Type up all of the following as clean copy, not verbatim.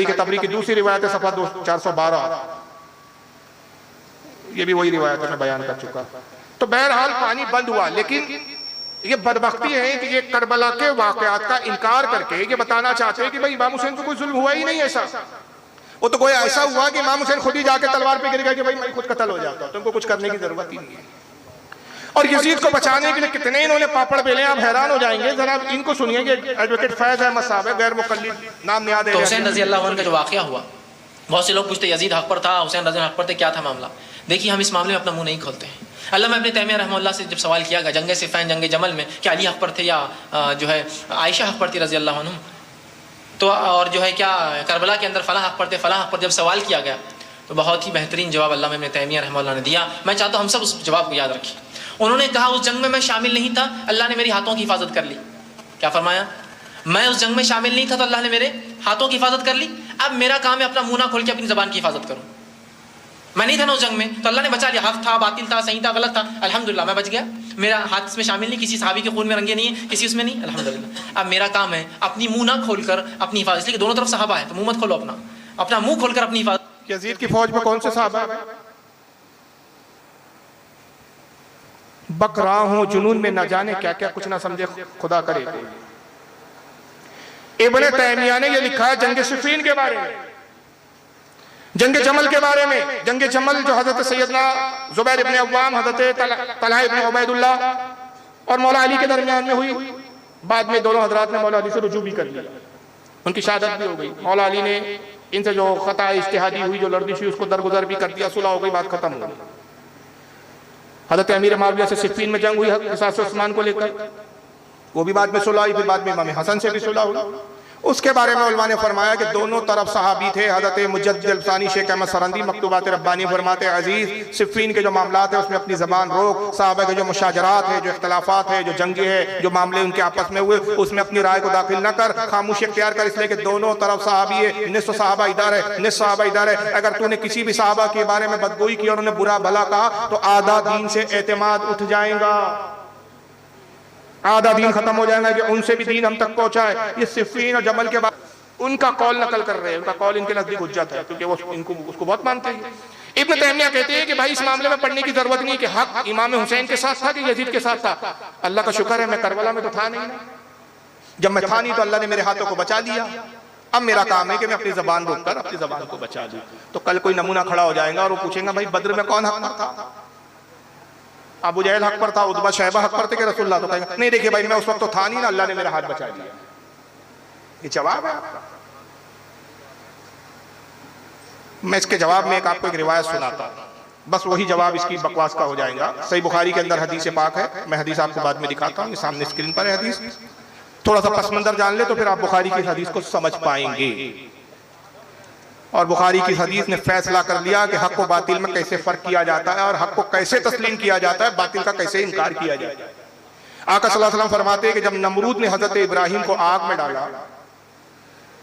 के तबरी की दूसरी रिवायत है सफा 412, ये भी वही रिवायत है मैं बयान कर चुका। तो बहरहाल पानी बंद हुआ, लेकिन ये बदबख्ती है कि ये करबला के वाकयात का इनकार करके ये बताना चाहते हैं कि भाई इमाम हुसैन को कोई जुल्म हुआ ही नहीं। ऐसा वो तो कोई ऐसा हुआ कि इमाम हुसैन खुद ही जाके तलवार पे गिर गया कि भाई मैं खुद कत्ल हो जाता, तुमको कुछ करने की जरूरत ही नहीं है। और यजीद को बचाने के लिए कितने इन्होंने पापड़ बेले, आप हैरान हो जाएंगे। जरा इनको सुनिए कि एडवोकेट फैज अहमद साहब है, गैर मुकल्लिद, नाम याद है। तो हुसैन रजी अल्लाह अन्हु का जो वाकया हुआ, बहुत से लोग पूछते यजीद हक पर था, हुसैन रजी हक पर थे, क्या था मामला? देखिए, हम इस मामले में अपना मुंह नहीं खोलते हैं। अल्लामा इब्न तैमिया रहमतुल्लाह से जब सवाल किया गया जंग सिफ़ैन, जंग जमल में, क्या अली हक पर थे या जो है आयशा हक पर थी रजी अल्लाह अन्हा, तो और जो है क्या करबला के अंदर फ़लाँ हक पर थे, फ़लाँ हक पर, जब सवाल किया गया तो बहुत ही बेहतरीन जवाब अल्लामा इब्न तैमिया रहमतुल्लाह ने दिया। मैं चाहता हूँ हम सब उस जवाब को याद रखें। उन्होंने कहा, उस जंग में मैं शामिल नहीं था, अल्लाह ने मेरी हाथों की हिफाजत कर ली। क्या फरमाया? मैं उस जंग में शामिल नहीं था तो अल्लाह ने मेरे हाथों की हिफाजत कर ली। अब मेरा काम है अपना मुंह ना खोल के अपनी ज़बान की हिफाजत करूँ। मैं नहीं था ना उस जंग में, तो अल्लाह ने बचा लिया। हक था, बातिल था, सही था, गलत था, अल्हम्दुलिल्लाह मैं बच गया। मेरा हाथ इसमें शामिल नहीं, किसी सहाबी के खून में रंगे नहीं है, किसी उसमें नहीं, अल्हम्दुलिल्लाह। अब मेरा काम है अपनी मुंह ना खोलकर अपनी हिफाजत, इसलिए दोनों तरफ सहाबा है तो मुंह मत खोलो, अपना मुंह खोलकर अपनी हिफाजत। यजीद की फौज में कौन से सहाबा है? बकरा हूं जुनून में न जाने क्या क्या, कुछ ना समझे खुदा करे। इब्न तैमिया ने यह लिखा है जंग सिफ़ीन के बारे में, जंग जमल के बारे में। जंग जमल जो हजरत सैयदना जुबैर इब्न अव्वाम, हजरत तलहा इब्न उबैदुल्लाह और मौला अली के दरमियान में हुई। बाद में दोनों हजरात ने मौला अली से रुजू भी कर लिया, उनकी शहादत भी हो गई। मौला अली ने इनसे जो खता इज्तिहादी हुई, जो लर्जिश हुई, उसको दरगुजर भी कर दिया, सुलह हो गई, बात खत्म हो गई। हजरत अमीर माविया से सिफ़ीन में जंग हुई क़िसास उस्मान को लेकर, वो भी बाद में सुलह हुई। फिर बाद में इमाम हसन से भी सुलह हुई। उसके बारे में उलमा ने फरमाया कि दोनों तरफ सहाबी थे। हजरत मुजद्दिद अल्फसानी शेख अहमद सरंदी मकतूबात रब्बानी फरमाते, अजीज सिफ़ीन के जो मामलात है उसमें अपनी ज़बान रोक, सहाबा के जो मुशाजरात है, जो इख्तलाफात है, जो जंगे है, जो मामले उनके आपस में हुए, उसमें अपनी राय को दाखिल न कर, खामोशी इख्तियार कर, इसलिए कि दोनों तरफ सहाबी है। निस्फ सहाबा इधर है, निस्फ सहाबा इधर है। अगर तूने किसी भी सहाबा के बारे में बदगोई की और उन्हें बुरा भला कहा तो आधा दीन से एतमाद उठ जाएगा, आधा दीन खत्म हो जाएगा कि उनसे भी दीन हम तक पहुंचाए। ये सिफ़ीन और जमल के बाद उनका कौल नकल कर रहे हैं, उनका कौल इनके नजदीक हुज्जत है क्योंकि वो इनको उसको बहुत मानते हैं। इब्न तैमिया कहते हैं कि भाई इस मामले में पढ़ने की जरूरत नहीं कि हक इमाम हुसैन के साथ था कि यजीद के साथ था। अल्लाह का शुक्र है मैं करबला में तो था नहीं, जब मैं था नहीं तो अल्लाह ने मेरे हाथों को बचा लिया। अब मेरा काम है कि मैं अपनी जबान रोक कर अपनी जबान को बचा दूं। तो कल कोई नमूना खड़ा हो जाएगा और वो पूछेगा भाई बद्र में कौन हक पर था? अबू जहल हक पर था, उतबा शैबा हक पर थे कि रसूलुल्लाह? तो कहेगा नहीं देखिए भाई मैं उस वक्त तो था नहीं ना, अल्लाह ने मेरा हाथ बचा लिया। ये जवाब है आपका। मैं इसके जवाब में आपको एक रिवायत सुनाता हूं, बस वही जवाब इसकी बकवास का हो जाएगा। सही बुखारी के अंदर हदीस पाक है, मैं हदीस आपको बाद में दिखाता हूँ, ये सामने स्क्रीन पर है हदीस। थोड़ा सा पस मंजर जान ले तो फिर आप बुखारी की हदीस को समझ पाएंगे। और बुखारी की हदीस ने फैसला कर लिया कि हक व बातिल में कैसे फर्क किया जाता है और हक को कैसे तस्लीम किया जाता है, बातिल का कैसे इनकार किया जाता है। आका सल्लल्लाहु अलैहि वसल्लम फरमाते हैं कि जब नमरूद ने हजरत इब्राहिम को आग में डाला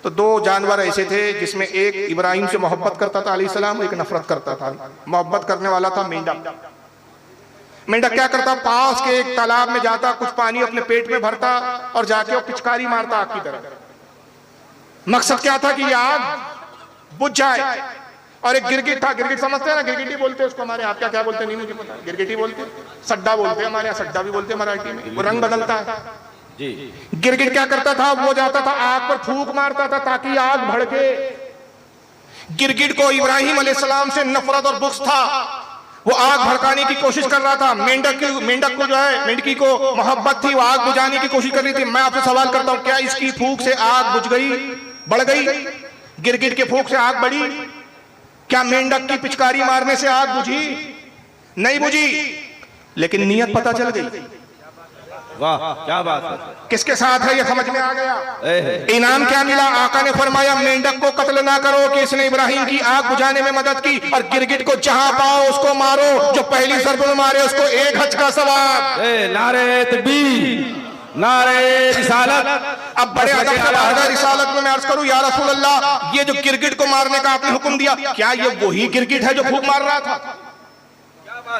तो दो जानवर ऐसे थे जिसमें एक इब्राहिम से मोहब्बत करता था अलैहिस्सलाम, एक नफरत करता था। मोहब्बत करने वाला था मेंढक। मेंढक क्या करता, पास के एक तालाब में जाता, कुछ पानी अपने पेट में भरता और जाके वो पिचकारी मारता आग की तरफ। मकसद क्या था कि ये आग बुझ जाए। और एक गिरगिट था, गिरगिट समझते हैं ना, गिरगिटी बोलते हैं उसको हमारे आप क्या बोलते हैं नहीं मुझे पता, गिरगिटी बोलते, सड्डा बोलते हैं हमारे यहाँ, सड्डा भी बोलते हैं मराठी में। वो रंग बदलता है जी। गिरगिट क्या करता था, वो जाता था आग पर फूंक मारता था ताकि आग भड़के। गिरगिट को इब्राहिम अलैहिस्सलाम से नफरत और बुग़्ज़ था, वो आग भड़काने की कोशिश कर रहा था। मेंढक को जो है, मेंढकी को मोहब्बत थी, वो आग बुझाने की कोशिश कर रही थी। मैं आपसे सवाल करता हूं, क्या इसकी फूंक से आग बुझ गई, बढ़ गई? गिरगिट के फूंक से आग बढ़ी? क्या मेंढक की पिचकारी मारने से आग बुझी? नहीं बुझी, लेकिन नियत पता चल गई। वाह क्या बात है। किसके साथ है ये समझ में आ गया। इनाम क्या मिला? आका ने फरमाया मेंढक को कत्ल ना करो कि इसने इब्राहिम की आग बुझाने में मदद की, और गिरगिट को जहां पाओ उसको मारो, जो पहली ज़रब में मारे उसको एक हज का सवाब। नारे तकबीर, नारे रिसालत। अब बड़े अदब से बारगाह रिसालत में मैं अर्ज करूं, या रसूल अल्लाह, ये जो गिरगिट को मारने का आपने हुक्म दिया, क्या ये वही गिरगिट है जो फूंक मार रहा था?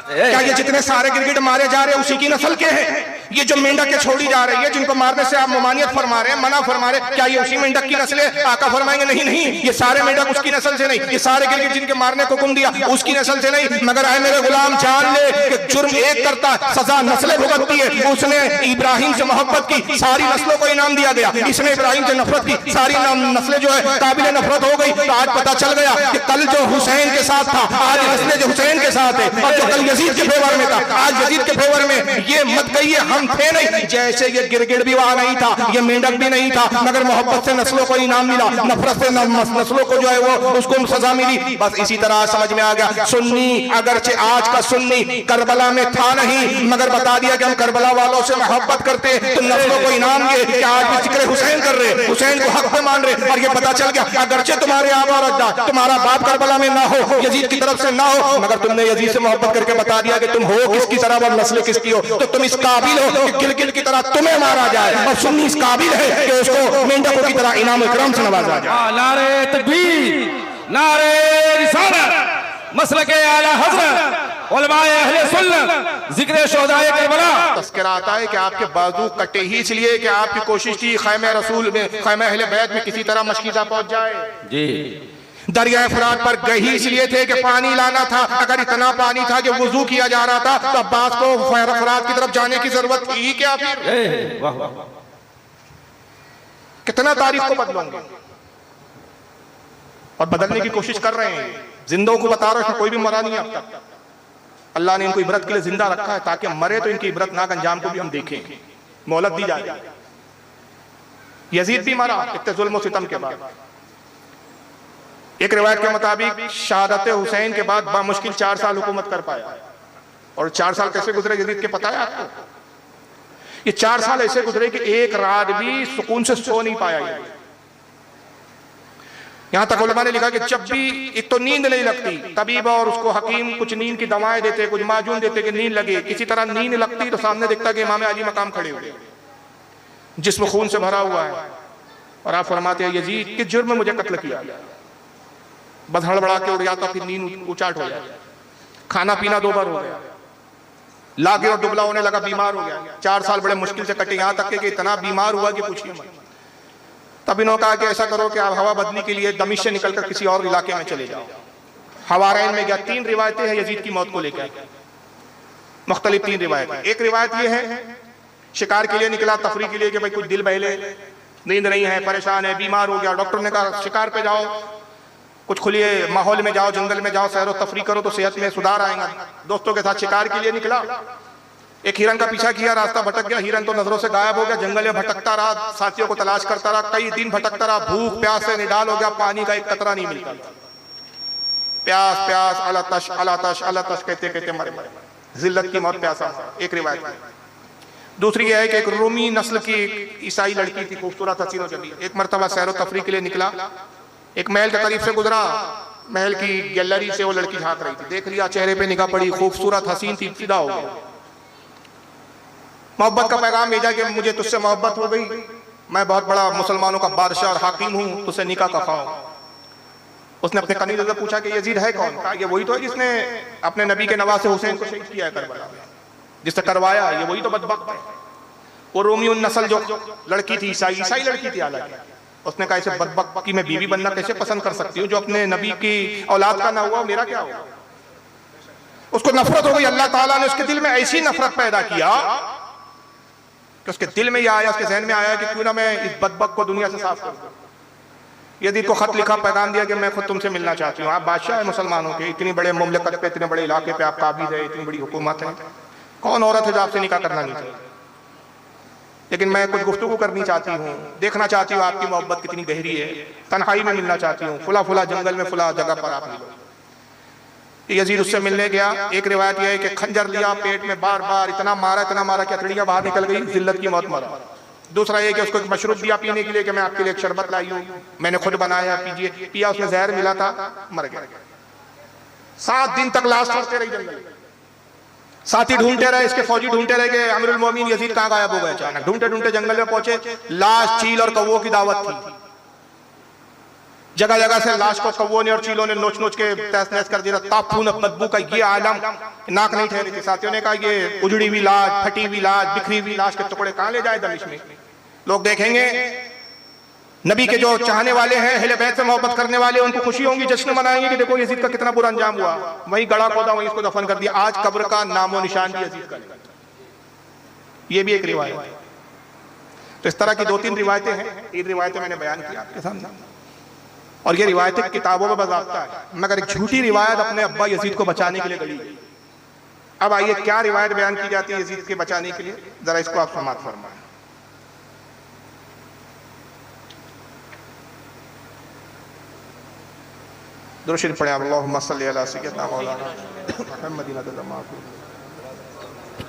क्या ये जितने सारे गिरगिट मारे जा रहे हैं उसी की नस्ल के हैं? ये जो मेंढक के छोड़ी जा रही है, जिनको मारने से आप ममानियत फरमा रहे हैं, मना फरमा रहे हैं, क्या ये उसी मेंढक की नस्ल है? आका फरमाएंगे नहीं नहीं, ये सारे मेंढक उसकी नस्ल से नहीं, ये सारे गिरगिट जिनके मारने को हुक्म दिया उसकी नस्ल से नहीं, मगर आए मेरे गुलाम जान ले कि जुर्म एक करता है, सजा नस्लें भुगतती है। उसने इब्राहिम से मोहब्बत की, सारी नस्लों को इनाम दिया गया। इसने इब्राहिम से नफरत की, सारी नस्लें जो है काबिल नफरत हो गई। तो आज पता चल गया कि कल जो हुसैन के साथ था, आज नस्लें जो हुसैन के साथ है, और जो कल यजीद के फेवर में था, आज यजीद के फेवर में। ये मत कहिए हम थे नहीं, जैसे ये गिरगिट भी वहां नहीं था, ये मेंढक भी नहीं था, मगर मोहब्बत से नस्लों को इनाम मिला, नफरत से नस्लों को जो है वो उसको सजा मिली। बस इसी तरह समझ में आ गया, सुन्नी अगरचे आज का सुन्नी करबला में था नहीं, मगर बता दिया कि हम करबला वालों से मोहब्बत करते हैं, तो नस्लों को इनाम दिए कि आज भी जिक्र हुसैन कर रहे, हुसैन को हक पे मान रहे। और ये पता चल गया अगरचे तुम्हारे आबा और अजदाद, तुम्हारा बाप करबला में ना हो, यजीद की तरफ से ना हो, मगर तुमने यजीद से मोहब्बत करके बता दिया कि तुम हो किसकी तरह और नस्ल किसकी हो, तो तुम इस काबिल हो कि गिलगिल की तरह तुम्हें मारा जाए, और सुन्नी इस काबिल है कि उसको मेंढकों की तरह इनाम इकराम से नवाजा जाए। नारे तकबीर, नारे रिसालत, मसलके आला हज़रत, उलमाए अहले सुन्नत, जिक्र शोहदाए करबला। तस्करा आता है कि आपके बाजू कटे ही इसलिए कि आपकी कोशिश थी खैमे रसूल में, खैमे अहले बैत में किसी तरह मशकीज़ा पहुंच जाए। जी, दरिया फरात पर गए ही इसलिए थे कि पानी लाना था। अगर इतना पानी था कि वुजू किया जा रहा था, तो अब्बास को फरात की तरफ जाने की जरूरत थी क्या? फिर वाह वाह, कितना तारीख को बदलोगे, और बदलने की कोशिश कर रहे हैं। जिंदों को बता रहे हैं, कोई भी मरा नहीं अब तक। अल्लाह ने इनको इबरत के लिए जिंदा रखा है, ताकि मरे तो इनकी इबरतनाक अंजाम को भी हम देखें, मोहलत दी जाए। यजीद भी मरा इतने जुल्म और सितम के बाद। एक रिवायत के मुताबिक शहादत हुसैन के बाद बामुश्किल 4 साल हुकूमत कर पाया। और 4 साल कैसे गुजरे यजीद के पता है आपको? ये 4 साल ऐसे गुजरे कि एक रात भी सुकून से सो नहीं पाया। यहां तक उलमा ने लिखा कि जब भी एक तो नींद नहीं लगती, तबीब और उसको हकीम कुछ नींद की दवाएं देते, कुछ माजून देते कि नींद लगे, किसी तरह नींद लगती तो सामने दिखता कि इमाम अली मकाम खड़े हुए, जिस्म खून से भरा हुआ है, और आप फरमाते हैं यजीद किस जुर्म में मुझे कत्ल किया? बस हड़बड़ा के उड़ जाता, फिर नींद उचाट हो जाए, खाना पीना 2 बार हो गया, लागे और दुबला होने लगा, बीमार हो गया। 4 साल बड़े मुश्किल से कटे, यहां तक कि इतना बीमार हुआ कि पूछिए मत। तब इन्होंने कहा कि ऐसा करो कि आप हवा बदली के लिए दमिश्क से निकलकर किसी और इलाके में चले जाओ। हवारैन में गया। 3 रिवायतें हैं यजीद की मौत को लेकर, मुख्तलिफ 3 रिवायतें। एक रिवायत ये है शिकार के लिए निकला, तफरी के लिए कि भाई कुछ दिल बहले, नींद नहीं है, परेशान है, बीमार हो गया। डॉक्टर ने कहा शिकार पे जाओ, कुछ खुले माहौल में जाओ, जंगल में जाओ, सैर तफरी करो तो सेहत में सुधार आएगा। दोस्तों के साथ शिकार के लिए निकला, एक हिरन का पीछा किया, रास्ता भटक गया, हिरन तो नजरों से गायब हो गया, जंगल में भटकता रहा, साथियों को तलाश करता रहा, कई दिन भटकता रहा, भूख प्यास से निडाल हो गया, पानी का एक कतरा नहीं मिलता, प्यास प्यास अलतश अलतश अलतश कहते कहते मरे, जिल्लत की मौत प्यासा। एक रिवायत। दूसरी यह है कि एक रूमी नस्ल की ईसाई लड़की थी, खूबसूरत हसीनो जबी, एक मरतबा सैर तफरी के लिए निकला, एक महल के करीब से गुजरा, महल की गैलरी से वो लड़की झांक रही थी, देख लिया, चेहरे पे निगाह पड़ी, खूबसूरत हसीन थी, फिदा हो गया। मोहब्बत का पैगाम भेजा कि मुझे तुझसे मोहब्बत हो गई, मैं बहुत बड़ा मुसलमानों का बादशाह और हाकिम हूँ, तुझसे निकाह का ख्वाह। उसने अपने कनीज़ से पूछा कि यजीद है कौन? कहा ये वही तो है जिसने अपने नबी के नवासे हुसैन को शहीद किया है करबला में, जिससे करवाया, ये वही तो बदबख्त है। वो रोमी नस्ल जो लड़की थी, ईसाई लड़की थी हालांकि, उसने कहा ऐसे बदबख्त की मैं बीवी बनना कैसे पसंद कर सकती हूँ जो अपने नबी की औलाद का ना हुआ, मेरा क्या होगा? उसको नफरत हो गई। अल्लाह ताला ने उसके दिल में ऐसी नफरत पैदा किया कि उसके दिल में यह आया, उसके जहन में आया कि क्यों ना मैं इस बदबख्त को दुनिया से साफ कर दूं। यजीद को खत लिखा, पैगाम दिया कि मैं खुद तुमसे मिलना चाहती हूँ, आप बादशाह है मुसलमानों के, इतनी बड़े मुमलकत पे, इतने बड़े इलाके पे आप काबिज है, इतनी बड़ी हुकूमत है, कौन औरत है जो आपसे निकाह करना नहीं चाहिए? लेकिन मैं कुछ गुफ्तगू करनी चाहती हूँ, देखना चाहती हूँ आपकी मोहब्बत कितनी गहरी है, तन्हाई में मिलना चाहती हूँ, फुला फुला जंगल में, फुला जगह पर आप मिलो। यजीद उससे मिलने गया। एक रिवायत यह है कि खंजर लिया, पेट में बार बार इतना मारा कि हथेलियां बाहर निकल गई, जिल्लत की मौत मरा। दूसरा ये कि उसको एक मशरूब दिया पीने के लिए कि मैं आपके लिए एक शरबत लाई हूँ, मैंने खुद बनाया, पीजिए। पिया, उसमें जहर मिला था, मर गया। 7 दिन तक लाश ढूंढते रही जंगल, साथी ढूंढते रहे, इसके फौजी ढूंढते रहे कि अमीरुल मोमिनीन यजीद कहाँ गायब हो गए। अचानक ढूंढते ढूंढते जंगल में पहुंचे, लाश चील और कौवों की दावत थी। जगह जगह से लाश को कौवों ने और चीलों ने नोच नोच के तहस नहस कर दिया। ताफून बदबू का ये आलम, नाक नहीं ठहरी थी। साथियों ने कहा ये उजड़ी हुई लाश, फटी हुई लाश, बिखरी हुई लाश के टुकड़े कहाँ ले जाए दमिश्क में। लोग देखेंगे नबी के जो चाहने वाले हैं, अहले बैत से मोहब्बत करने वाले, उनको खुशी होंगी, जश्न मनाएंगे कि देखो यजीद का कितना बुरा अंजाम हुआ, वहीं गड़ा खोदा, वहीं इसको दफन कर दिया। आज कब्र का नामो निशान भी यजीद का नहीं। ये भी एक रिवायत है। तो इस तरह की 2-3 रिवायतें हैं। 3 रिवायतें मैंने बयान की आपके सामने, और ये रिवायतें किताबों में बाज़ाब्ता है, मगर एक झूठी रिवायत अपने अब्बा यजीद को बचाने के लिए गढ़ी गई। अब आइए क्या रिवायत बयान की जाती है यजीद के बचाने के लिए, जरा इसको आप समाअत फरमाएं। दुरूद शरीफ पढ़ें। अल्लाहुम्मा सल्ली अला सय्यिदना मौलाना मुहम्मदिन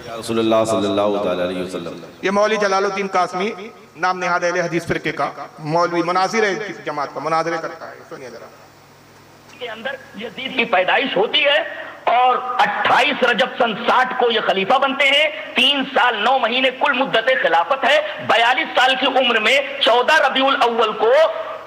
या रसूलुल्लाह सल्लल्लाहु तआला अलैहि वसल्लम। ये मौलवी जलालुद्दीन कासमी नाम नेहाद अहले हदीस फिरके का मौलवी मुनाजिर है, किसी जमात का मुनाजिरे करता है। सुनिए जरा। के अंदर यजीद की पैदाइश होती है और 28 रजब सन 60 को ये खलीफा बनते हैं। 3 साल 9 महीने कुल मुद्दत खिलाफत है। 42 साल की उम्र में 14 रबीउल अव्वल को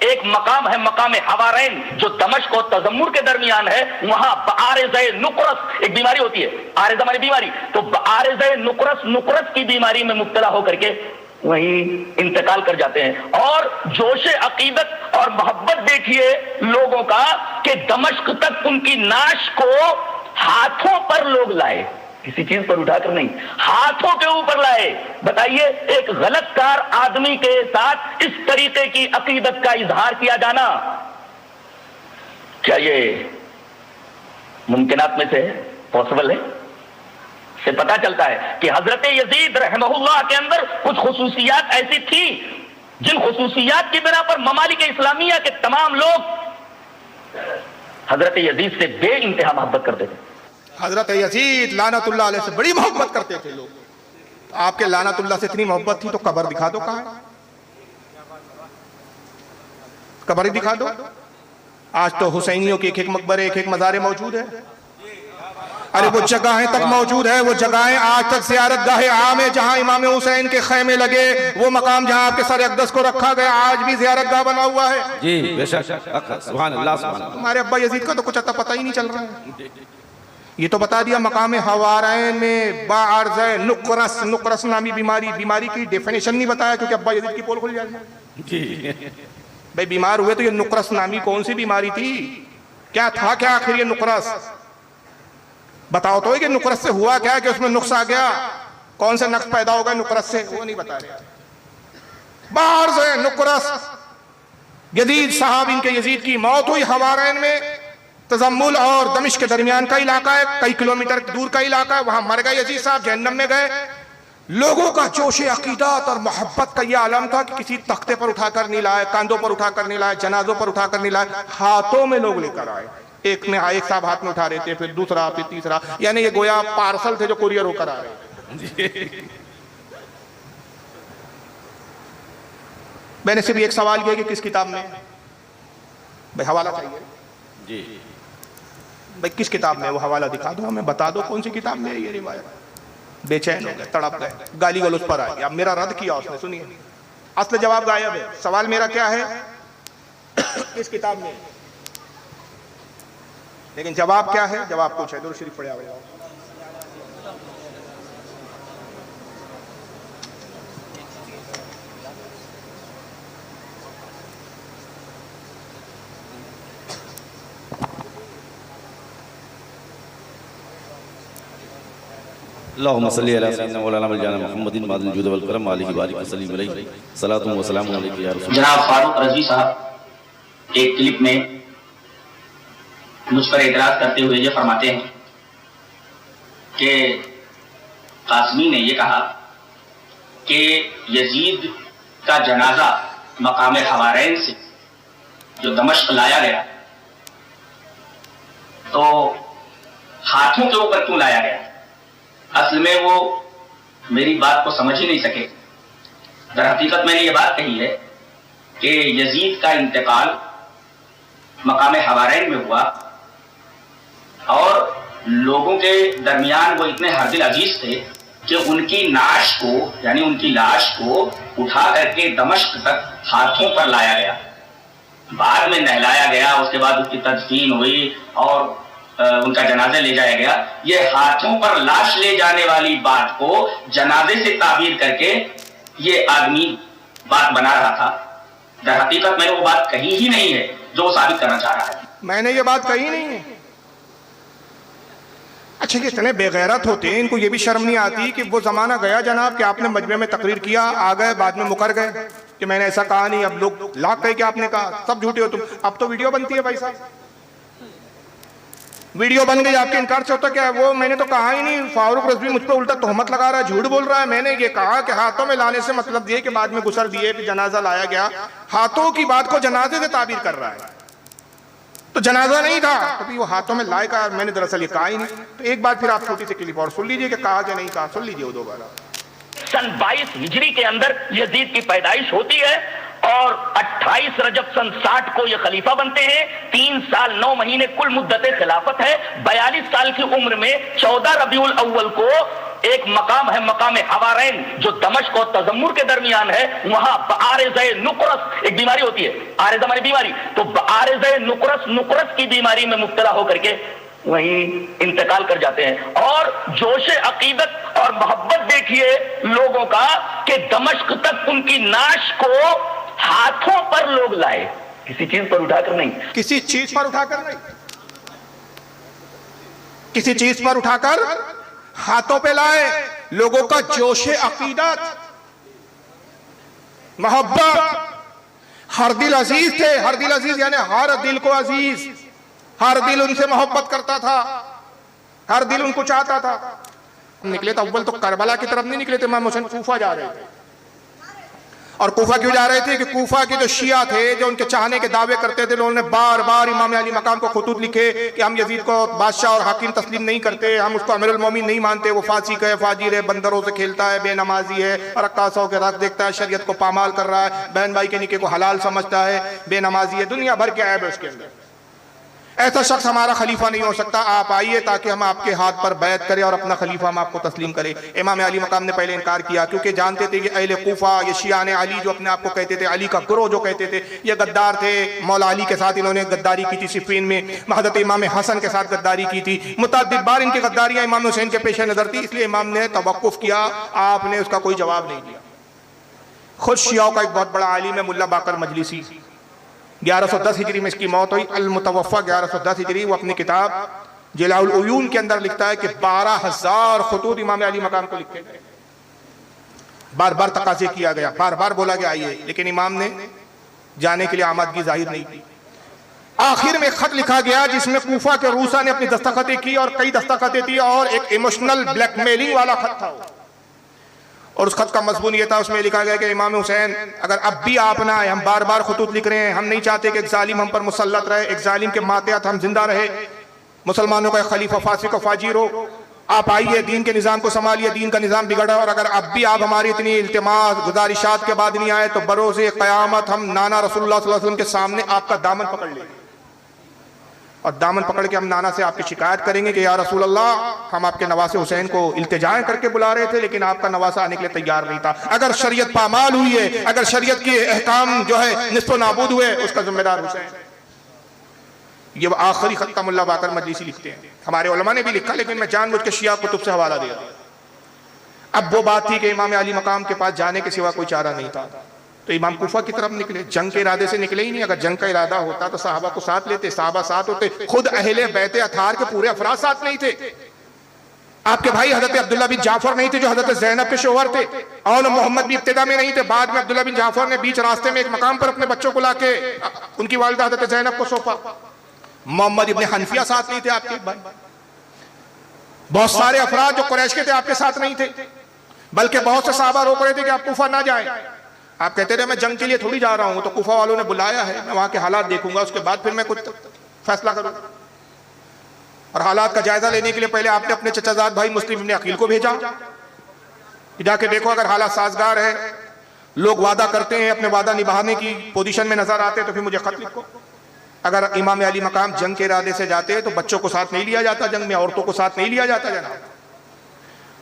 एक मकाम है, मकाम हवारैन, जो दमश्क और तजम्मुर के दरमियान है। वहां आरिज़े नुकरस एक बीमारी होती है, आरिज़ा माने बीमारी, तो आरिज़े नुकरस की बीमारी में मुब्तला होकर के वहीं इंतकाल कर जाते हैं। और जोश अकीदत और मोहब्बत देखिए लोगों का कि दमश्क तक उनकी नाश को हाथों पर लोग लाए, किसी चीज पर उठाकर नहीं, हाथों के ऊपर लाए। बताइए, एक गलत कार आदमी के साथ इस तरीके की अकीदत का इजहार किया जाना, क्या ये मुमकिनात में से पॉसिबल है? से पता चलता है कि हजरत यजीद रहमहुल्लाह के अंदर कुछ खुसूसियात ऐसी थी जिन खुसूसियात की बिना पर ममालिक इस्लामिया के तमाम लोग हजरत यजीद से बे इंतहा मोहब्बत करते थे। हजरत यजीद लानतुल्लाह अलैह से बड़ी मोहब्बत करते थे लोग। आपके लानतुल्लाह से इतनी मोहब्बत थी तो कब्र दिखा दो, कहाँ है? कब्र ही दिखा दो। आज तो हुसैनियों के एक मकबरे, एक मज़ारे मौजूद है। अरे वो जगहें तक मौजूद है, वो जगहें आज तक ज़ियारत गाहे आम है, जहां इमाम हुसैन के खैमे लगे, वो मकाम जहां आपके सर अक़दस को रखा गया, आज भी ज़ियारत गाह बना हुआ है। जी बेशक, सुभान अल्लाह, सुभान अल्लाह। हमारे अब्बा यजीद का तो कुछ अता पता ही नहीं चल रहा है। ये तो बता दिया मकाम हवारैन में बाअर्ज़े नुकरस नामी बीमारी की डेफिनेशन नहीं बताया, क्योंकि अब्बा यजीद की पोल खुल जाएगी। भाई बीमार हुए तो ये नुकरस नामी कौन सी बीमारी थी, क्या था, क्या आखिर ये नुकरस बताओ तो, कि नुकरस से हुआ क्या, कि उसमें नुक्स आ गया, कौन से नक्स पैदा होगा नुकरस से, वो नहीं बता रहे। बाअर्ज़े नुकरस, यजीद साहब, इनके यजीद की मौत हुई हवारैन में। तजम्मुल और दमिश्क के दरमियान का इलाका है, कई किलोमीटर दूर का इलाका है, वहां मर गए यजीद साहब, जहन्नम में गए। लोगों का जोश अकीदत और मोहब्बत का यह आलम था कि किसी तख्ते पर उठाकर नहीं लाए, कांधों पर उठाकर नहीं लाए, जनाजों पर उठाकर नहीं लाए, हाथों में लोग लेकर आए। एक साहब हाथ में उठा रहे थे, फिर दूसरा, फिर तीसरा, यानी ये गोया पार्सल थे जो कुरियर होकर आ रहे। मैंने सिर्फ एक सवाल किया कि किस किताब में, भाई हवाला चाहिए जी, भाई किस किताब में, वो हवाला दिखा दो, हमें बता दो कौन सी किताब में है ये रिवायत। बेचैन हो गए, तड़प गए, गाली गलौज पर आए। अब मेरा रद्द किया उसने, सुनिए, असल जवाब गायब है। सवाल मेरा क्या है, किस किताब में, लेकिन जवाब क्या है, जवाब कुछ है। दुरूद शरीफ पढ़े आओ। अल्लाहुम्मा सल्ली अला सय्यिदना मौलाना मौलाना मुहम्मदिन मादिल जुद वल करम आलिहि व आलिहि वसल्लम अलैहि सलातु व सलामु अलैका या रसूल। जनाब फारूक रज़वी साहब एक क्लिप में मुझ पर एतराज करते हुए ये फरमाते हैं कि कासमी ने ये कहा कि यजीद का जनाजा मकाम हवारैन से जो दमश्क लाया गया तो हाथों के ऊपर क्यों लाया गया। असल में वो मेरी बात को समझ ही नहीं सके। दर हकीकत मैंने ये बात कही है कि यजीद का इंतकाल मकाम हवारैन में हुआ और लोगों के दरमियान वो इतने हरदिल अजीज थे कि उनकी नाश को, यानी उनकी लाश को उठा करके दमश्क तक हाथों पर लाया गया। बाद में नहलाया गया, उसके बाद उसकी तदफीन हुई और उनका जनाजा ले जाया गया। ये हाथों पर लाश ले जाने वाली बात को जनाजे से ताबीर करके ये आदमी बात बना रहा था। दर हकीकत मैंने वो बात कही ही नहीं है जो वो साबित करना चाह रहा है। मैंने ये बात कही नहीं है। अच्छा, कितने बेगैरत होते हैं, इनको ये भी शर्म नहीं आती कि वो जमाना गया जनाब कि आपने मजमे में तकरीर किया, आ गए, बाद में मुकर गए कि मैंने ऐसा कहा नहीं। अब लोग लाख कहे कि आपने कहा, सब झूठे हो तुम। अब तो वीडियो बनती है भाई साहब, वीडियो बन गई, आपके इनकार से होता क्या है? वो मैंने तो कहा ही नहीं। फारूक रज़वी मुझ पर उल्टा तोहमत लगा रहा है, झूठ बोल रहा है। मैंने ये कहा कि हाथों में लाने से मतलब ये कि बाद में गुसर दिए कि जनाजा लाया गया, हाथों की बात को जनाजे से ताबीर कर रहा है। तो जनाजा नहीं था तो वो हाथों में लाएगा, मैंने दरअसल ये कहा ही नहीं। तो एक बार फिर आप छोटी सी क्लिप और सुन लीजिए कि कहा कि नहीं कहा, सुन लीजिए वो दोबारा। सन 22 हिजरी के अंदर यजीद की पैदाइश होती है और 28 रजब सन 60 को ये खलीफा बनते हैं। 3 साल 9 महीने कुल मुद्दत खिलाफत है। 42 साल की उम्र में 14 रबीउल अव्वल को एक मकाम है, मकाम हवारैन, जो दमश्क और तजम्मुर के दरमियान है। वहां आरिज़े नुकरस एक बीमारी होती है, आरिज़ा माने बीमारी, तो आरिज़े नुकरस की बीमारी में मुब्तला होकर के वहीं इंतकाल कर जाते हैं। और जोश अकीदत और मोहब्बत देखिए लोगों का कि दमश्क तक उनकी नाश को हाथों पर लोग लाए, किसी चीज पर उठाकर नहीं, किसी चीज पर उठाकर नहीं, किसी चीज पर उठाकर हाथों पे लाए। लोगों का जोश अकीदत, मोहब्बत, हर दिल अजीज थे। हर दिल अजीज यानी हर दिल को अजीज, हर दिल उनसे मोहब्बत करता था, हर दिल उनको चाहता था। निकले तो अव्वल तो करबला की तरफ नहीं निकले थे, इमाम हुसैन कूफा जा रहे थे। और कूफा क्यों जा रहे थे कि कूफा के जो शिया थे, जो उनके चाहने के दावे करते थे, उन्होंने बार बार इमाम अली मकाम को खुतूत लिखे कि हम यजीद को बादशाह और हाकिम तस्लीम नहीं करते, हम उसको अमीरुल मोमिन नहीं मानते, वो फासिक है, फाजिर है, बंदरों से खेलता है, बेनमाजी है, रक्कासों के रख देखता है, शरीयत को पामाल कर रहा है, बहन भाई के निके को हलाल समझता है, बेनमाजी है, दुनिया भर के ऐब है उसके अंदर। ऐसा शख्स हमारा खलीफा नहीं हो सकता। आप आइए ताकि हम आपके हाथ पर बैत करें और अपना खलीफा हम आपको तस्लीम करें। इमाम अली मकाम ने पहले इनकार किया क्योंकि जानते थे कि अहले कूफा, ये शियाने अली जो अपने आप को कहते थे, अली का गुरो जो कहते थे, ये गद्दार थे। मौला अली के साथ इन्होंने गद्दारी की थी सिफ़ीन में, हज़रत इमाम हसन के साथ गद्दारी की थी। मुतअद्दिद बार इनकी गद्दारियां इमाम हुसैन के पेश नज़र थी, इसलिए इमाम ने तवक्कुफ किया, आपने उसका कोई जवाब नहीं दिया। खुद शियाओं का एक बहुत बड़ा आलिम है मुल्ला बाकर मजलिसी, 1110 हिजरी में इसकी मौत हुई। अल मुतवफ़ा 1110 हिजरी। वो अपनी किताब जलाउल उयून के अंदर लिखता है कि 12,000 खुतूत इमाम अली मकाम को लिखे गए। बार बार तकाज़े किया गया, बार बार बोला गया आइए, लेकिन इमाम ने जाने के लिए आमदगी जाहिर नहीं की। आखिर में खत लिखा गया जिसमें कूफा के रूसा ने अपनी दस्तखतें की और कई दस्तखतें दी और एक इमोशनल ब्लैकमेलिंग वाला खत था। और उस खत का मजमून ये था, उसमें लिखा गया कि इमाम हुसैन अगर अब भी आप ना आए, हम बार बार खुतूत लिख रहे हैं, हम नहीं चाहते कि एक जालिम हम पर मुसल्लत रहे, एक जालिम के मातहत हम जिंदा रहे, मुसलमानों का खलीफा फासिक और फाजिर हो। आप आइए, दीन के निज़ाम को संभालिए, दीन का निज़ाम बिगड़ा। और अगर अब भी आप हमारी इतनी इल्तिमास गुजारिशात के बाद नहीं आए तो बरोज़े क़यामत हम नाना रसूलुल्लाह सल्लल्लाहु अलैहि वसल्लम के सामने आपका दामन पकड़ लेंगे और दामन पकड़ के हम नाना से आपकी शिकायत करेंगे कि या रसूल अल्लाह, हम आपके नवासे हुसैन को इल्तिजाएं करके बुला रहे थे लेकिन आपका नवासा आने के लिए तैयार नहीं था। अगर शरीयत पामाल हुई है, अगर शरीयत के अहकाम जो है निस्फ़ नाबूद हुए, उसका जिम्मेदार हुसैन। ये आखिरी खत का मुल्ला बाकर मजलिसी लिखते हैं। हमारे उलमा ने भी लिखा, लेकिन मैं जानबूझ के शिया कुतुब से हवाला दे रहा हूं। अब वो बात थी कि इमाम अली मकाम के पास जाने के सिवा कोई चारा नहीं था, तो इमाम कूफा की तरफ निकले। जंग के इरादे से निकले ही नहीं। अगर जंग का इरादा होता तो साहबा को साथ लेते, साहबा साथ होते। खुद अहले बैते अथार के पूरे अफराद साथ नहीं थे। आपके भाई हजरत अब्दुल्ला बिन जाफर नहीं थे जो हजरत ज़ैनब के शोहर थे, और मोहम्मद भी इब्तिदा में नहीं थे। बाद में अब्दुल्ला बिन जाफर ने बीच रास्ते में एक मकाम पर अपने बच्चों को लाके उनकी वालिदा हजरत ज़ैनब को सौंपा। मोहम्मद इब्ने हनफिया साथ नहीं थे आपके भाई। बहुत सारे अफराद जो कुरैश के थे आपके साथ नहीं थे, बल्कि बहुत से साहबा रोक रहे थे कि आप कूफा ना जाएं। आप कहते रहे मैं जंग के लिए थोड़ी जा रहा हूं, तो कूफा वालों ने बुलाया है, मैं वहां के हालात देखूंगा, उसके बाद फिर मैं कुछ फैसला करूंगा। और हालात का जायजा लेने के लिए पहले आपने अपने चचाजाद भाई मुस्लिम इब्ने अकील को भेजा, जाके देखो अगर हालात साजगार है, लोग वादा करते हैं, अपने वादा निभाने की पोजीशन में नजर आते हैं, तो फिर मुझे खत लिखो। अगर इमाम अली मकाम जंग के इरादे से जाते हैं तो बच्चों को साथ नहीं लिया जाता, जंग में औरतों को साथ नहीं लिया जाता जनाब।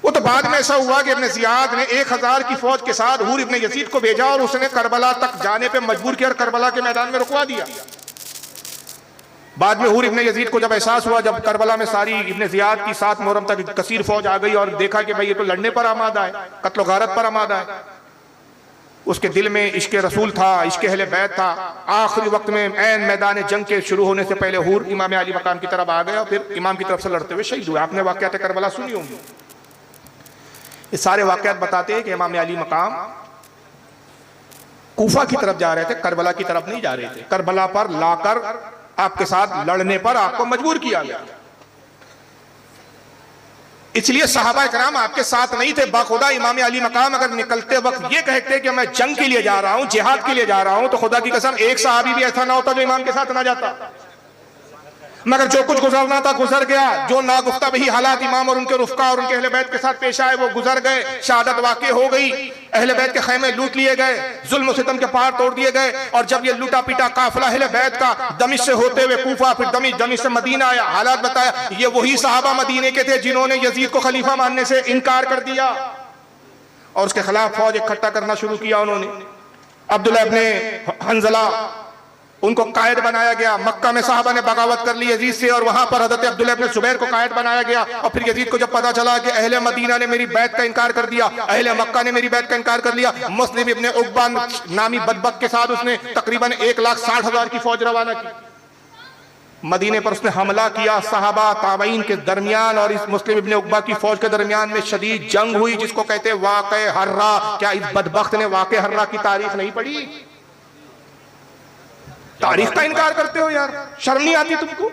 वो तो बाद में ऐसा हुआ कि इब्न जियाद ने 1000 की फौज के साथ हूर इब्न यजीद को भेजा और उसने करबला तक जाने पे मजबूर किया और करबला के मैदान में रुकवा दिया। बाद में हूर इब्न यजीद को जब एहसास हुआ, जब करबला में सारी इब्न जियाद की 7 मुहर्रम तक कसीर फौज आ गई और देखा कि भाई ये तो लड़ने पर आमादा है, कत्ल गारत पर आमादा है, उसके दिल में इश्क रसूल था, इश्क अहले बैत था। आखिरी वक्त में ऐन मैदान जंग के शुरू होने से पहले हूर इमाम अली मकाम की तरफ आ गया और फिर इमाम की तरफ से लड़ते हुए शहीद हुए। आपने वाक़यात करबला सुनी होंगी। ये सारे वाक़यात बताते हैं कि इमाम अली मकाम कूफा की तरफ जा रहे थे, करबला की तरफ नहीं जा रहे थे। करबला पर लाकर आपके साथ लड़ने पर आपको मजबूर किया गया, इसलिए सहाबा इकराम आपके साथ नहीं थे। बाखुदा इमाम अली मकाम अगर निकलते वक्त ये कहते कि मैं जंग के लिए जा रहा हूं, जिहाद के लिए जा रहा हूं, तो खुदा की कसम एक सहाबी भी ऐसा ना होता जो इमाम के साथ ना जाता। मगर जो कुछ गुजरना था गुजर गया। जो नागुफ्ता वही हालात इमाम और उनके रुफका और उनके अहले बैत के साथ पेश आए वो गुजर गए। शहादत वाक़ई हो गई, अहले बैत के खैमे लूट लिए गए, जुल्म सितम के पहाड़ तोड़ दिए गए। और जब ये लूटा पीटा काफिला अहले बैत का दमिश्क से होते हुए कूफा, फिर दमिश्क से मदीना आया, हालात बताया, ये वही सहाबा मदीने के थे जिन्होंने यजीद को खलीफा मानने से इनकार कर दिया और उसके खिलाफ फौज इकट्ठा करना शुरू किया। उन्होंने अब्दुल्लाह इब्ने हंजला उनको कायद बनाया गया। मक्का में साहबा ने बगावत कर ली यजीद से और वहां पर हजरत अब्दुल्लाह इब्ने जुबैर को कायद बनाया गया। और फिर यजीद को जब पता चला कि अहले मदीना ने मेरी बैत का इनकार कर दिया, अहले मक्का ने मेरी बैत का इनकार कर लिया, मुस्लिम इब्ने उक़बा नामी बदबक के साथ उसने तकरीबन 1,60,000 की फौज रवाना की। मदीने पर उसने हमला किया। सहाबा ताबईन के दरमियान और इस मुस्लिम इब्ने उक़बा की फौज के दरमियान में शदीद जंग हुई, जिसको कहते हैं वाक़े हर्रा। क्या इस बदबख्त ने वाक़े हर्रा की तारीख नहीं पढ़ी? तारीख का इनकार करते हो यार, शर्म नहीं आती तुमको?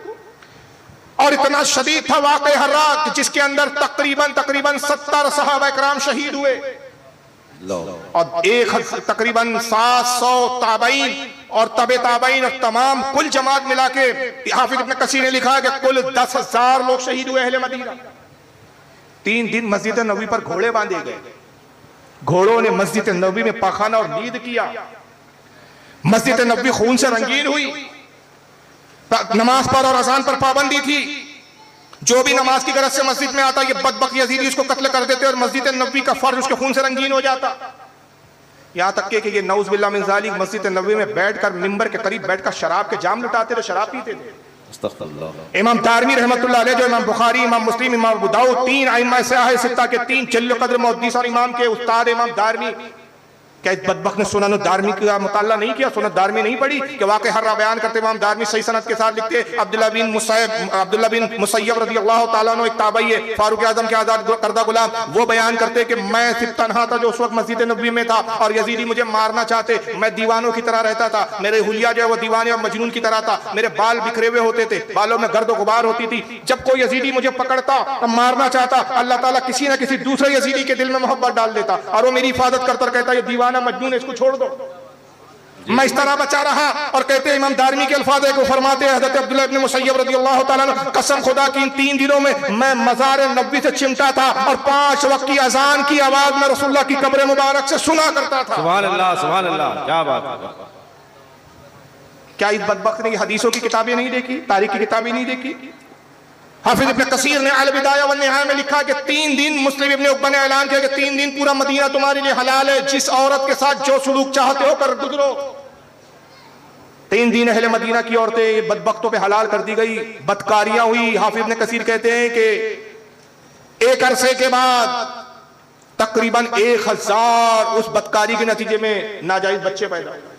और इतना शदीद था वाक़े हर्रा कि जिसके अंदर तकरीबन 70 सहाबा इकराम शहीद हुए और तकरीबन 700 ताबईन और तबे ताबईन और तमाम कुल जमात मिला के हाफिज इब्न कसीर ने लिखा कि कुल 10,000 लोग शहीद हुए अहले मदीना। 3 दिन मस्जिद नबवी पर घोड़े बांधे गए। घोड़ों ने मस्जिद नबवी में पाखाना और नींद किया। मस्जिद नबवी खून से रंगीन हुई। नमाज पर और अजान पर पाबंदी थी। जो भी नमाज की गरज से मस्जिद में आता ये बदबक यजीदी उसको कत्ल कर देते और मस्जिद नबवी का फर्ज उसके खून से रंगीन हो जाता। यहां तक कि ये नऊज़ बिल्लाह मिन ज़ालिक मस्जिद नबवी में बैठकर मिंबर के करीब बैठकर शराब के जाम लुटाते थे, शराब पीते थे। इमाम दारमी रहमतुल्लाह अलैह, जो इमाम बुखारी, इमाम मुस्लिम, इमाम अबू दाऊद, 3 आइम्मा सित्ता सित्ता के 3 जल्ल कद्र मुहद्दिस और इमाम के उस्ताद इमाम दारमी, क्या इस बदबख्त ने सुनन दारमी का मुताला नहीं किया? सुनन दारमी नहीं पढ़ी कि वाक़े हर्रा बयान करते इमाम दारमी सही सनद के साथ लिखते अब्दुल्लाह बिन मुसय्यब रज़ियल्लाहु ताला अन्हु एक ताबई है, फारूक आज़म के आज़ाद करदा गुलाम, वो बयान करते कि मैं सिर्फ तन्हा था जो उस वक्त मस्जिद नबवी में था और यजीदी मुझे मारना चाहते। मैं दीवानों की तरह रहता था, मेरे हुलिया जो है वो दीवाने और मजनून की तरह था, मेरे बाल बिखरे हुए होते थे, बालों में गर्द गुबार होती थी। जब कोई यजीदी मुझे पकड़ता और मारना चाहता, अल्लाह ताला किसी न किसी दूसरे यजीदी के दिल में मोहब्बत डाल देता और वो मेरी हिफाजत करता कहता ये दीवाना मजनून, इसको छोड़ दो। मैं इस तरह बचा रहा। और कहते हैं इमाम दारमी के अल्फाज को फरमाते हैं हज़रत अब्दुल्लाह इब्न मुसय्यब रज़ियल्लाहु ताला अन्हु, कसम खुदा की इन 3 दिनों में मैं मज़ार नबवी से चिमटा था और 5 वक्त की अजान की आवाज में रसूलुल्लाह की कब्र मुबारक से सुना करता था। सुभान अल्लाह, सुभान अल्लाह, क्या बात है। क्या इस बदबख्त ने हदीसों की किताबें नहीं देखी, तारीख की किताबें नहीं देखी? हाफिज इब्न कसीर ने अल बिदाया व निहाया में लिखा कि 3 दिन मुस्लिम इब्ने उक़बा ने ऐलान किया कि 3 दिन पूरा मदीना तुम्हारे लिए हलाल है, जिस औरत के साथ जो सुलूक चाहते हो कर गुजरो। 3 दिन अहले मदीना की औरतें बदबख्तों पे हलाल कर दी गई, बदकारियां हुई। हाफिज इब्न कसीर कहते हैं कि एक अरसे के बाद तकरीबन 1000 उस बदकारी के नतीजे में नाजायज बच्चे पैदा हुए।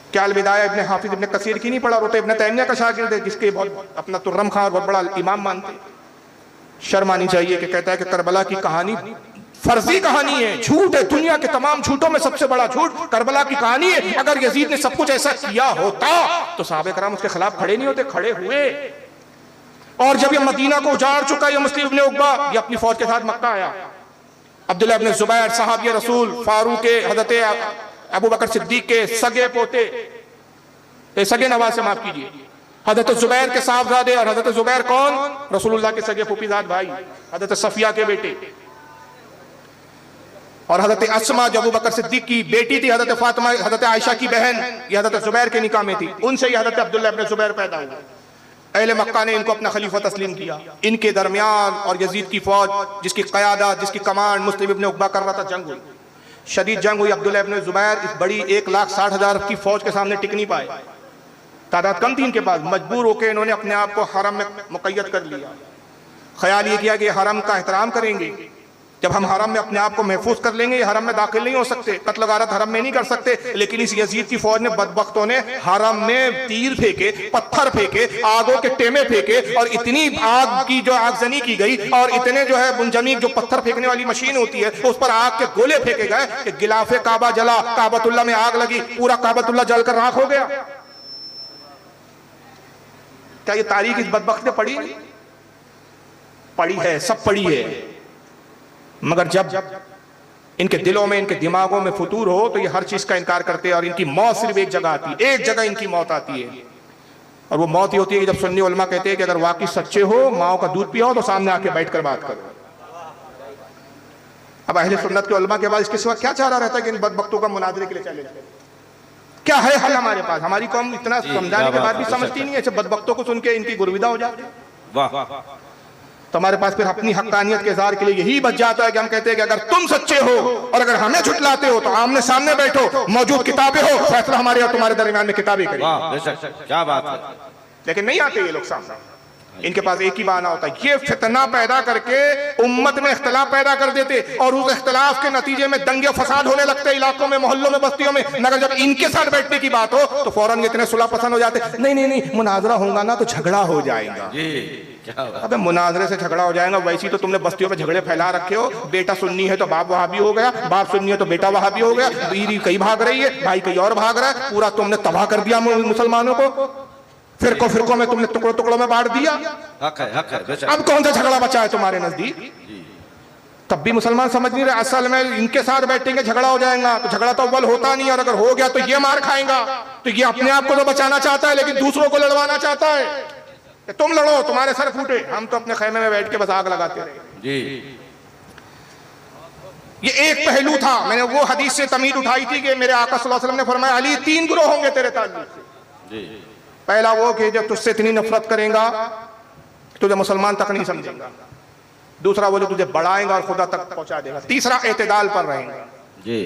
क्या अलविदाया इब्ने हाफिज इब्ने कसीर की नहीं पढ़ा? रोते इब्ने तैमिया का शागिर्द है, जिसके बहुत अपना तुर्रम खां बहुत बड़ा इमाम मानते। शर्म आनी चाहिए कि कहता है कि करबला की कहानी फर्जी कहानी है, झूठ है, दुनिया के तमाम झूठों में सबसे बड़ा झूठ करबला की कहानी है। अगर यजीद ने सब कुछ ऐसा किया होता तो सहाबा कराम उसके खिलाफ खड़े नहीं होते, खड़े हुए। और जब ये मदीना को उजाड़ चुका ये मुस्लिम इब्ने उक़बा, ये अपनी फौज के साथ मक्का आया। अब्दुल्लाह इब्ने जुबैर साहब रसूल फारूक के हज़रत अबू बकर सिद्दीक के सगे पोते, सगे नवाज से माफ कीजिए, हज़रत जुबैर के साहबजादे। और हज़रत जुबैर कौन? रसूलुल्लाह के सगे फूफीजाद भाई, हज़रत सफिया के बेटे। और हज़रत अस्मा जो अबू बकर सिद्दीक की बेटी थी, हज़रत फातिमा हज़रत आयशा की बहन, ये हज़रत जुबैर के निकाह में थी। उनसे ही हज़रत अब्दुल्लाह इब्ने जुबैर पैदा हुआ। अहले मक्का ने इनको अपना खलीफा तस्लीम किया। इनके दरमियान और यजीद की फौज, जिसकी क़यादत, जिसकी कमांड मुस्लिम इब्न उक़बा कर रहा था, जंग हुई, शदीद जंग हुई। अब्दुल्लाह इब्न ज़ुबैर इस बड़ी 1,60,000 की फौज के सामने टिक नहीं पाए, तादाद कम थी इनके पास। मजबूर होकर इन्होंने अपने आप को हरम में मुक़य्यद कर लिया। ख्याल ये किया कि हरम का एहतराम करेंगे, जब हम हरम में अपने आप को महफूज कर लेंगे, हरम में दाखिल नहीं हो सकते, कत्ल गारत हरम में नहीं कर सकते। लेकिन इस यजीद की फौज ने, बदबख्तों ने हरम में तीर फेंके, पत्थर फेंके, आगों के टेमे फेंके, और इतनी आग की जो आगजनी की गई, और इतने जो है मुंजमीक जो पत्थर फेंकने वाली मशीन होती है उस पर आग के गोले फेंके गए कि गिलाफे काबा जला, काबतुल्लाह में आग लगी, पूरा काबतुल्लाह जलकर राख हो गया। क्या ये तारीख इस बदबख्त ने पढ़ी? पढ़ी है, सब पढ़ी है। मगर जब इनके दिलों में, इनके दिमागों में फतूर हो तो ये हर चीज का इनकार करते हैं। और इनकी मौत सिर्फ एक जगह आती है, एक जगह इनकी मौत आती है, और वो मौत ही होती है कि जब सुन्नी उलमा कहते हैं कि अगर वाकई सच्चे हो, माओ का दूध पियो तो सामने आके बैठकर बात करो। अब अहले सुन्नत के उलमा के बाद इसके सिवा क्या चाह रहा रहता है कि इन बदबख्तों का मुनाजरे के लिए चले जाए? क्या है हल हमारे पास? हमारी कौम इतना समझाने के बाद भी समझती नहीं है। ऐसे बदबख्तों को सुन के इनकी गुरविदा हो जाती है। वाह, तो हमारे पास फिर अपनी हक्कानियत के इज़हार के लिए यही बच जाता है कि हम कहते हैं कि अगर तुम सच्चे हो और अगर हमें झुटलाते हो तो आमने सामने बैठो, मौजूद किताबें हो, फैसला हमारे और तुम्हारे दरमियान में किताबें करें। वाह, बेशक, क्या बात है। लेकिन नहीं आते ये लोग सामने। इनके पास एक ही बहाना होता है, ये फितना पैदा करके उम्मत में इख्तलाफ पैदा कर देते, और उस इख्तलाफ के नतीजे में दंगे फसाद होने लगते इलाकों में, मोहल्लों में, बस्तियों में। मगर जब इनके साथ बैठने की बात हो तो फौरन इतने सुलह पसंद हो जाते, नहीं नहीं नहीं, मुनाजरा होगा ना तो झगड़ा हो जाएगा। अबे मुनाजरे से झगड़ा हो जाएगा? वैसी तो तुमने बस्तियों में झगड़े फैला रखे हो। बेटा सुन्नी है तो बाप वहाबी हो गया, बाप सुन्नी है तो बेटा वहाबी हो गया, बीवी कहीं भाग रही है, भाई कहीं और भाग रहा है, पूरा तुमने तबाह कर दिया मुसलमानों को। फिरकों में तुमने टुकड़ों टुकड़ों में बांट दिया। हक है, बेशक। अब कौन सा झगड़ा बचा है तुम्हारे नजदीक? तब भी मुसलमान समझ नहीं रहे, असल में इनके साथ बैठेंगे झगड़ा हो जाएगा, तो झगड़ा तो अव्वल होता नहीं, और अगर हो गया तो ये मार खाएगा। तो ये अपने आप को तो बचाना चाहता है लेकिन दूसरों को लड़वाना चाहता है। तुम लड़ो, तुम्हारे सर फूटे, हम तो अपने खेमे में बैठ के बस आग लगाते रहे जी। ये एक पहलू था। मैंने वो हदीस से तमीद उठाई थी कि मेरे आका सल्लल्लाहु अलैहि वसल्लम ने फरमाया, अली 3 गिरोह होंगे तेरे ताल्लुक से। पहला वो कि जब तुझसे इतनी नफरत करेगा तुझे मुसलमान तक नहीं समझेगा। दूसरा वो जो तुझे बढ़ाएगा और खुदा तक पहुंचा देगा। तीसरा एतदाल पर रहेगा जी।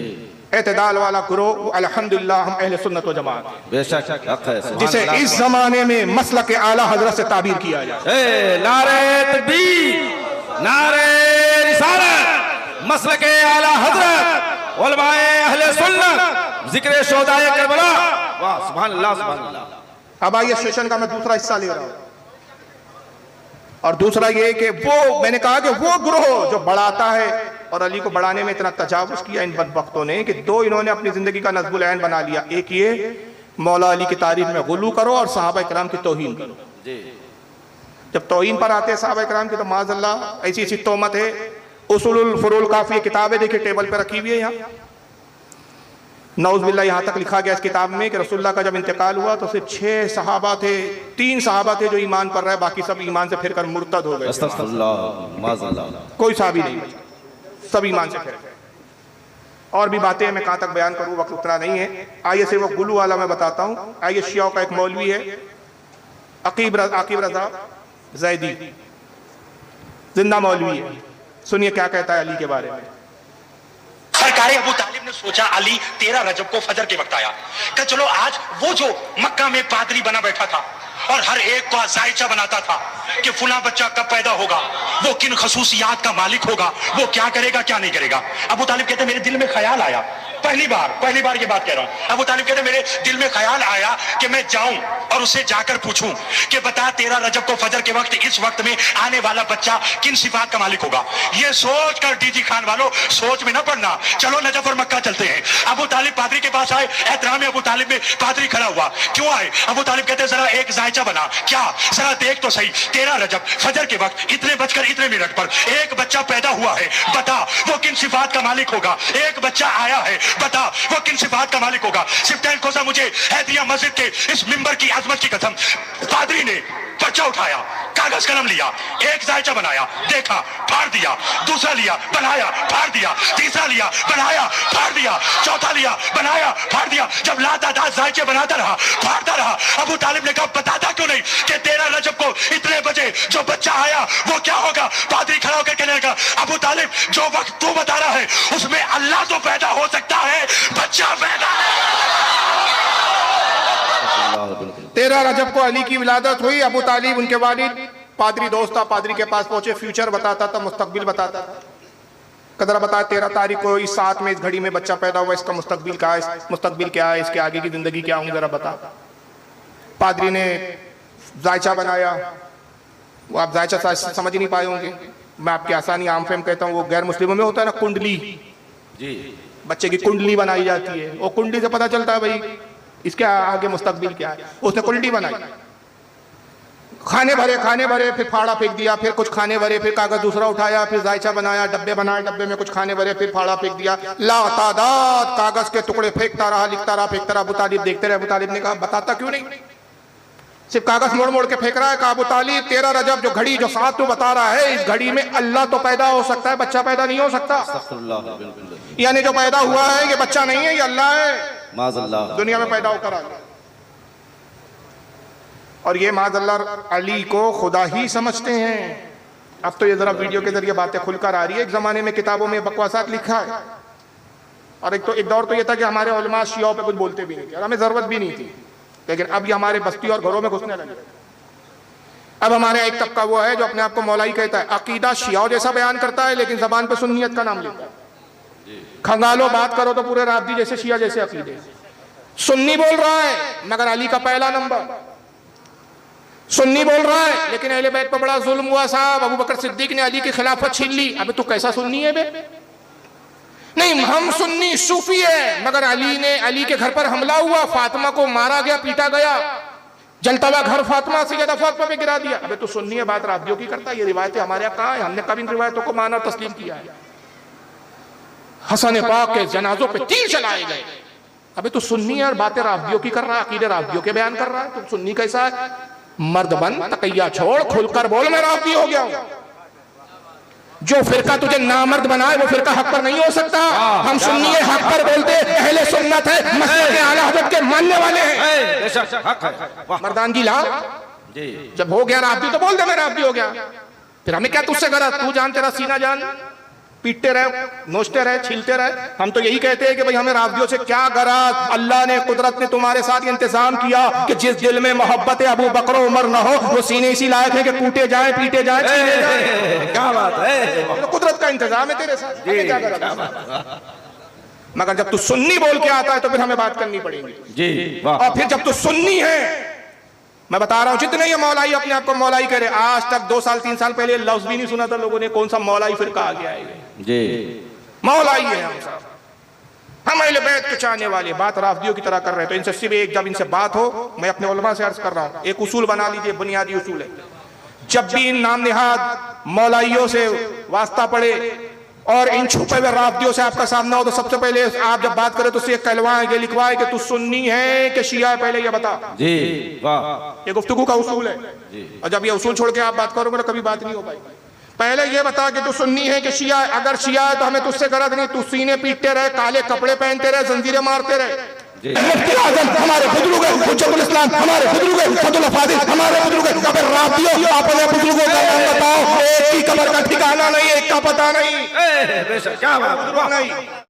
एतदाल वाला गिरोह अल्हम्दुलिल्लाह हम अहले सुन्नत व जमात, बेशक हक है, जिसे इस जमाने में मसलक आला हजरत से ताबीर किया जाए। नारे तकबीर, नारे रिसालत, मसलक आला हजरत, उलमाए अहले सुन्नत, जिक्र शोहदाए करबला। वाह, सुभान अल्लाह, सुभान अल्लाह। अब आइए सेशन का मैं दूसरा हिस्सा ले रहा हूं, और दूसरा ये कि वो मैंने कहा कि वो ग्रोह जो बढ़ाता है, और अली को बढ़ाने में इतना तजावुज किया इन बदबख्तों ने कि 2 इन्होंने अपनी जिंदगी का नज़्बुल ऐन बना लिया। एक ये मौला अली की तारीफ में गुलू करो और सहाबा इकराम की तौहीन करो। जब तौहीन पर आते हैं सहाबा इकराम की तो माज़अल्लाह ऐसी ऐसी तोहमत है। उसूलुल फुरूल काफ़ी किताबें देखिए टेबल पर रखी हुई है यहाँ, नौज़ बिल्लाह यहाँ तक लिखा गया इस किताब में कि रसूलुल्लाह का जब इंतकाल हुआ तो सिर्फ 6 सहाबा थे, 3 सहाबा थे जो ईमान पर रहे, बाकी सब ईमान से फिरकर मुर्तद हो गए। कोई सहाबी नहीं बचा, सब ईमान से फिर गए। और भी बातें मैं कहाँ तक बयान करूँ, वक्त उतना नहीं है। आइए से वो गुलू वाला मैं बताता हूँ। आइए शियाओं का एक मौलवी है आकिब रजा जैदी, जिंदा मौलवी है, सुनिए क्या कहता है अली के बारे में। सरकार अबू तालिब ने सोचा अली 13 रजब को फजर के वक्त आया, कि चलो आज वो जो मक्का में पादरी बना बैठा था और हर एक को जायचा बनाता था कि फुला बच्चा कब पैदा होगा, वो किन खसूसियात का मालिक होगा, वो क्या करेगा क्या नहीं करेगा। अबू तालिब कहते मेरे दिल में ख्याल आया, पहली बार ये बात कह रहा हूं। अबू तालिब कहते मेरे दिल में ख्याल आया कि मैं जाऊं और उससे जाकर पूछूं कि बता 13 रजब को फजर के वक्त इस वक्त में आने वाला बच्चा किन सिफात का मालिक होगा। ये सोच कर डीजी खान वालों सोच में न पड़ना, चलो नजफ और मक्का चलते हैं। अबू तालिब पादरी के पास आए, एहतराम अबू तालिब में पादरी खड़ा हुआ, क्यों आए? अबू तालिब कहते जरा एक जायचा बना, क्या जरा देख तो सही 13 रजब फजर के वक्त इतने बजकर इतने मिनट पर एक बच्चा पैदा हुआ है, बता वो किन सिफात का मालिक होगा। एक बच्चा आया है, बता वो किन सिफात का मालिक होगा। सिफ्तैन खोसा मुझे हैदरिया मस्जिद के इस मिंबर की आजमत की कसम, पादरी ने पर्चा उठाया, कागज कलम लिया, एक जायचा बनाया, देखा, फाड़ दिया, दूसरा लिया, बनाया, फाड़ दिया, तीसरा लिया, बनाया, फाड़ दिया, चौथा लिया, बनाया, फाड़ दिया। जब लातादाद जायचे बनाता रहा, फाड़ता रहा, अबू तालिब ने कहा बता था क्यों नहीं कि 13 रजब को इतने बजे जो बच्चा आया वो क्या होगा? पादरी खड़ा होकर कहने लगा, अबू तालिब जो वक्त तू बता रहा है उसमें अल्लाह तो पैदा हो सकता है, बच्चा पैदा 13 रजब को अली की विलादत हुई। अबू तालिब उनके वालिद पादरी दोस्त था, पादरी के पास पहुंचे, फ्यूचर बताता था, मुस्तकबिल बताता था। कदरा बताया 13 तारीख को इस साथ में इस घड़ी में बच्चा पैदा हुआ, इसका मुस्तकबिल क्या है, मुस्तकबिल क्या है, इसके आगे की जिंदगी क्या होगी जरा बता। पादरी ने जायचा बनाया, वो आप जायचा समझ ही नहीं पाए होंगे, मैं आपके आसानी आम फेम कहता हूँ, वो गैर मुस्लिमों में होता है ना कुंडली जी, बच्चे की कुंडली बनाई जाती है, वो कुंडली से पता चलता है भाई इसके आगे मुस्तकबिल क्या है। उसने कुंडली बनाई, खाने भरे, फिर फाड़ा फेंक दिया, फिर कुछ खाने भरे, फिर कागज दूसरा उठाया, फिर जायचा बनाया, डब्बे बनाए, डब्बे में कुछ खाने भरे, फिर फाड़ा फेंक दिया, लातादाद कागज के टुकड़े फेंकता रहा, लिखता रहा, फेंकता रहा। अबू तालिब देखते रहे। अबू तालिब ने कहा बताता क्यों नहीं, सिर्फ कागज मोड़ मोड़ के फेंक रहा है। कहा अबू तालिब 13 रजब जो घड़ी जो साथ तू बता रहा है, इस घड़ी में अल्लाह तो पैदा हो सकता है, बच्चा पैदा नहीं हो सकता। यानी जो पैदा हुआ है ये बच्चा नहीं है, ये अल्लाह है, दुनिया में पैदा होकर आ गया। और ये माज़अल्लाह अली को खुदा ही समझते हैं। अब तो ये जरा वीडियो के जरिए बातें खुलकर आ रही है, एक जमाने में किताबों में बकवासात लिखा है, और एक दौर तो ये था कि हमारे उलमा शियाओं पे कुछ बोलते भी नहीं थे और हमें जरूरत भी नहीं थी, लेकिन अब ये हमारे बस्ती और घरों में घुसने लगे। अब हमारे एक तबका वो है जो अपने आप को मौलाई कहता है, अकीदा शियाओं जैसा बयान करता है लेकिन जबान पे सुन्नियत का नाम लेता है। खंगालो बात करो तो पूरे राबदी जैसे शिया जैसे अकीदे, सुन्नी बोल रहा है मगर अली का पहला नंबर, सुन्नी बोल रहा है लेकिन अहले बैत पर बड़ा जुल्म हुआ साहब, अबू बकर सिद्दीक ने अली की खिलाफत छीन ली। अबे तू कैसा सुन्नी है बे? नहीं हम सुन्नी सूफी है, मगर अली के घर पर हमला हुआ, फातिमा को मारा गया, पीटा गया, जलता हुआ घर फातिमा से दफात पे गिरा दिया। अबे तू सुन्नी है, बात राबियों की करता है, ये रिवायतें हमारे यहाँ कहाँ है? हमने कभी इन रिवायतों को माना तस्लीम किया है? हसन पाक के जनाजों पे तीर चलाए गए। अबे तू सुन्नी है और बातें राबियों की कर रहा है, अकीदे राबियों के बयान कर रहा है, तू सुन्नी कैसा है? मर्द बन, तकैया छोड़, खुलकर बोल मैं राबती हो गया हूं। जो फिरका तुझे नामर्द बनाए वो फिरका हक पर नहीं हो सकता। हम सुन्नी है, हक पर बोलते, अहले सुन्नत है, मसलक आला हज़रत के मानने वाले हैं। मर्दानगी ला, जब हो गया राबती तो बोल दे मैं राबती हो गया, फिर हमें क्या तुझसे गरज? तू जान, तेरा सीना जान, पीटते रहे, नोचते रहे, छीलते रहे। हम तो यही कहते हैं कि भाई हमें राबियों से क्या गरज? अल्लाह ने, कुदरत ने तुम्हारे साथ ये इंतजाम किया कि जिस दिल में मोहब्बत अबू बकर उमर न हो वो सीने इसी लायक है कि कूटे जाए, पीटे जाए, छीने जाए। क्या बात है, कुदरत का इंतजाम है तेरे साथ, क्या गरज? मगर जब तू सुन्नी बोल के आता है तो फिर हमें बात करनी पड़ेगी जी। और फिर जब तू सुन्नी है, मैं बता रहा हूं, जितने ये मौलाई अपने आप को मौलाई करे, आज तक 2 साल 3 साल पहले लफ्ज भी नहीं सुना था लोगों ने, कौन सा मौलाई फिरका आ गया है जी। मौलाई है हम सब, हम अहले बैत के चाहने वाले, बात राफदियों की तरह कर रहे हैं। तो इनसे सिर्फ एक, जब इनसे बात हो, मैं अपने उलमा से अर्ज कर रहा हूं, एक उसूल बना लीजिए, बुनियादी उसूल है, जब भी इन नाम निहाद मौलाइयों से वास्ता पड़े और इन छुपे हुए राफदियों से आपका सामना हो, तो सबसे पहले आप जब बात करें तो उससे कहलवाएं, ये लिखवाएं कि तू सुन्नी है कि शिया है, पहले ये बता जी। वाह, ये गुफ्तगू का उसूल है। और जब ये उसूल छोड़ के आप बात करोगे तो कभी बात नहीं हो पाएगी। पहले ये बता कि तू सुन्नी है कि शिया है। अगर शिया है तो हमें तुझसे गरज नहीं, तू सीने पीटते रहे, काले कपड़े पहनते रहे, जंजीरें मारते रहे। मुफ्ती आज़म हमारे बुजुर्ग हैं, हुज्जतुल इस्लाम हमारे बुजुर्ग हैं, फतुल फादिल हमारे बुजुर्ग हैं। अगर राबियों अपने बुजुर्गों का नाम बताओ, एक की कब्र का ठिकाना नहीं, एक का पता नहीं। बेशक, क्या बात है।